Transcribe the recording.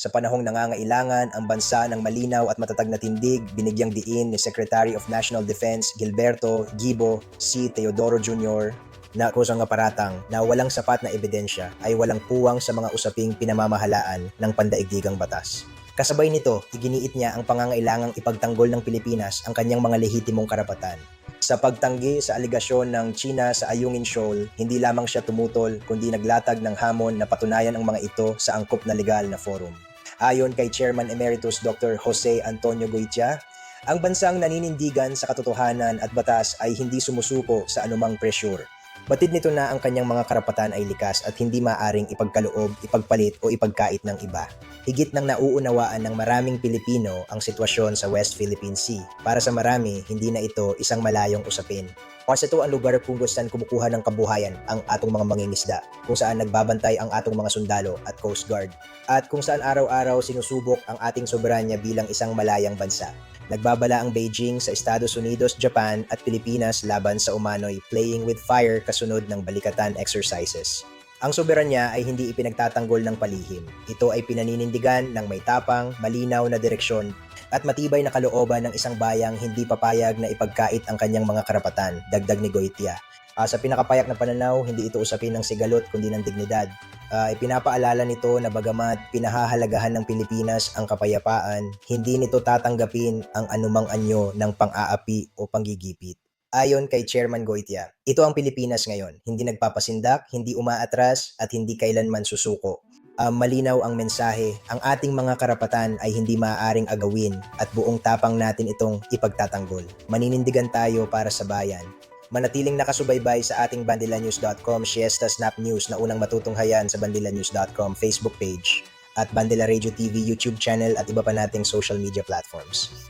Sa panahong nangangailangan ang bansa ng malinaw at matatag na tindig, binigyang diin ni Secretary of National Defense Gilberto Gibo C. Teodoro Jr. na kusang nga paratang na walang sapat na ebidensya ay walang puwang sa mga usaping pinamamahalaan ng pandaigdigang batas. Kasabay nito, iginiit niya ang pangangailangang ipagtanggol ng Pilipinas ang kanyang mga lehitimong karapatan. Sa pagtanggi sa aligasyon ng China sa Ayungin Shoal, hindi lamang siya tumutol kundi naglatag ng hamon na patunayan ang mga ito sa angkop na legal na forum. Ayon kay Chairman Emeritus Dr. Jose Antonio Goitia, ang bansang naninindigan sa katotohanan at batas ay hindi sumusuko sa anumang pressure. Batid nito na ang kanyang mga karapatan ay likas at hindi maaring ipagkaloob, ipagpalit o ipagkait ng iba. Higit nang nauunawaan ng maraming Pilipino ang sitwasyon sa West Philippine Sea. Para sa marami, hindi na ito isang malayong usapin. Kasi ito ang lugar kung saan kumukuha ng kabuhayan ang atong mga mangingisda, kung saan nagbabantay ang atong mga sundalo at Coast Guard, at kung saan araw-araw sinusubok ang ating soberanya bilang isang malayang bansa. Nagbabala ang Beijing sa Estados Unidos, Japan at Pilipinas laban sa umano'y playing with fire kasunod ng balikatan exercises. Ang soberanya ay hindi ipinagtatanggol ng palihim. Ito ay pinaninindigan ng may tapang, malinaw na direksyon at matibay na kalooban ng isang bayang hindi papayag na ipagkait ang kanyang mga karapatan, dagdag ni Goitia. Sa pinakapayak na pananaw, hindi ito usapin ng sigalot kundi ng dignidad. Ipinapaalala nito na bagamat pinahahalagahan ng Pilipinas ang kapayapaan, hindi nito tatanggapin ang anumang anyo ng pang-aapi o panggigipit. Ayon kay Chairman Goitia, ito ang Pilipinas ngayon, hindi nagpapasindak, hindi umaatras at hindi kailanman susuko. Malinaw ang mensahe, ang ating mga karapatan ay hindi maaaring agawin at buong tapang natin itong ipagtatanggol. Maninindigan tayo para sa bayan. Manatiling nakasubaybay sa ating bandilanews.com Siesta Snap News na unang matutunghayan sa bandilanews.com Facebook page at Bandila Radio TV YouTube channel at iba pa nating social media platforms.